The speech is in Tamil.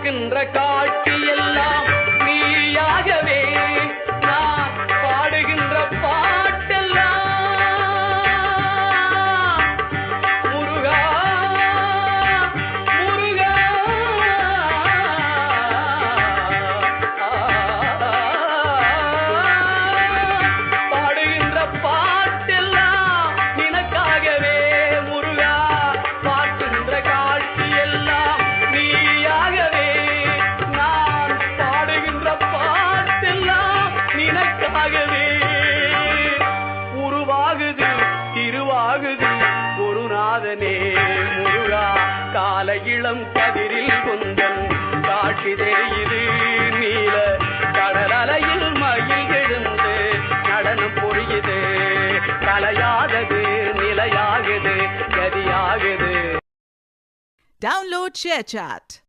பார்க்கின்ற காட்சி எல்லாம் நீயாகவே நான் பாடுகின்ற பாட்டெல்லாம் முருகா முருகா பாடுகின்ற பாட்டெல்லாம் நினக்காகவே முருகா பார்க்கின்ற காட்சி எல்லாம் நீயாகவே நான் பாடுகின்ற பாட்டெல்லாம் நினக்காகவே உருவாகுது திருவாகுது குருநாதனே முருகா கால இளம் கதிரில் கொந்தன் காட்சி தெரியுது நீல கடல் அலையில் மயில் எழுந்து நடனம் பொழியுது கலையாதது நிலையாகுது கதியாகுது. Download ShareChat.